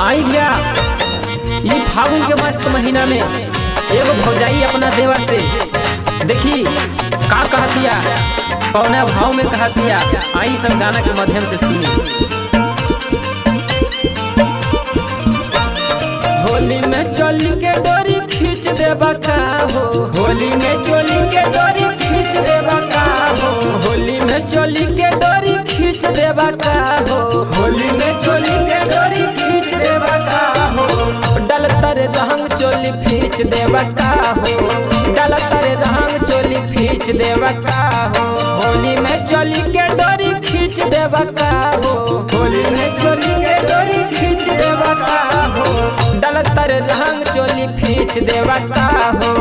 आई भैया ये फागुन के मस्त महीना में एगो भौजाई अपना देवर से देखी का कहतिया, कौना भाव में कहतिया, आई सब गाना के माध्यम से सुनी। होली में चोली के डोरी खींच देबा का हो, होली में चोली के डोरी खींच देबा का हो, होली में चोली के डोरी खींच देबा का हो, होली में चोली के डोरी खींच देबा का हो, डल तर रंग चोली खींच देबा का हो, डल तर रंग चोली खींच देबा का हो, होली में चोली के डोरी खींच देबा का हो, होली में चोली के डोरी खींच देबा का हो, डल तर रंग चोली खींच देबा का हो,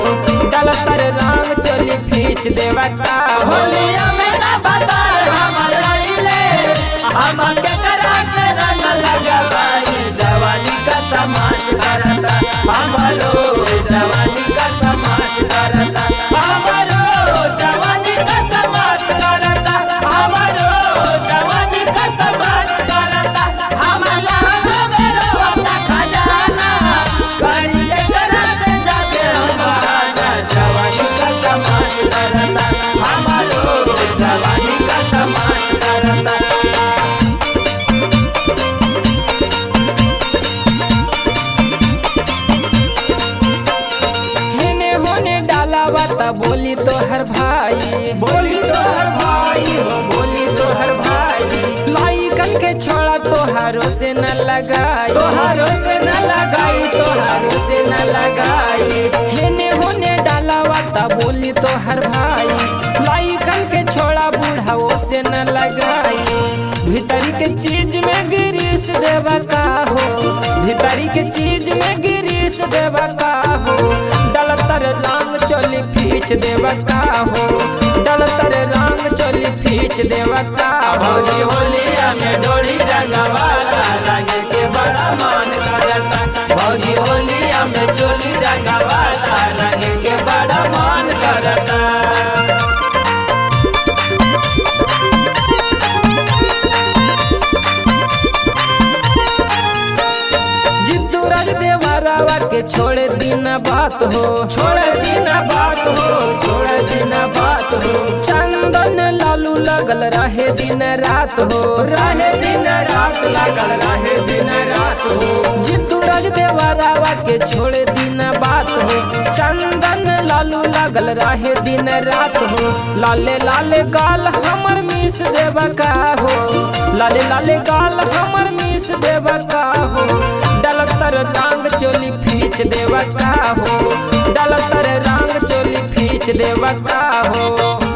डल तर रंग चोली खींच देबा का हो। होलिया में ना बता हमारा ले हम के करा के रंग लगाई, जवानी का समाज करता हमारो, जवानी का समाज करता हमारो, जवानी का समाज करता हमारो, जवानी का समाज करता हमारा मेरो अपना खजाना गाड़ी के करा के जाके हमारा, जवानी का समाज करता हमारो, जवानी का समाज करता। बोली तो हर भाई, बोली तो हर भाई हो, बोली तो हर भाई, लाई कन के छोड़ा तोहारो से न लगाई, तोहारो से न लगाई, तोहारो से न लगाई, हेने होने डाला वाता बोली तो हर भाई, लाई कन के छोड़ा बूढ़ाओ से न लगाई, भीतरी के चीज में गिरीस देवा का हो, भीतरी के चीज में गिरीस देवा का हो, डल तर रंग चोली खींच देवा का हो, डल तर रंग चोली खींच देवा का हो। भौजी होलिया में डोरी रंगवाला रंग के बड़ा मान करता, भौजी होलिया में चोली रंगवाला रंग के बड़ा मान करता। देवरावा के छोड़े दिन बात हो, छोड़े दिन बात हो, छोड़े दिन बात हो, चंदन लालू लगल रहे दिन रात हो, रहे दिन रात लगल रहे दिन रात हो, जितूरज देवरावा के छोड़े दिन बात हो, चंदन लालू लगल रहे दिन रात हो, लाले लाले गाल हमर मिस देवा का हो, लाले लाले गाल हमर मिस देवा का हो, डल तर रंग चोली खींच देवा का हो, डल तर रंग चोली खींच देवा का हो।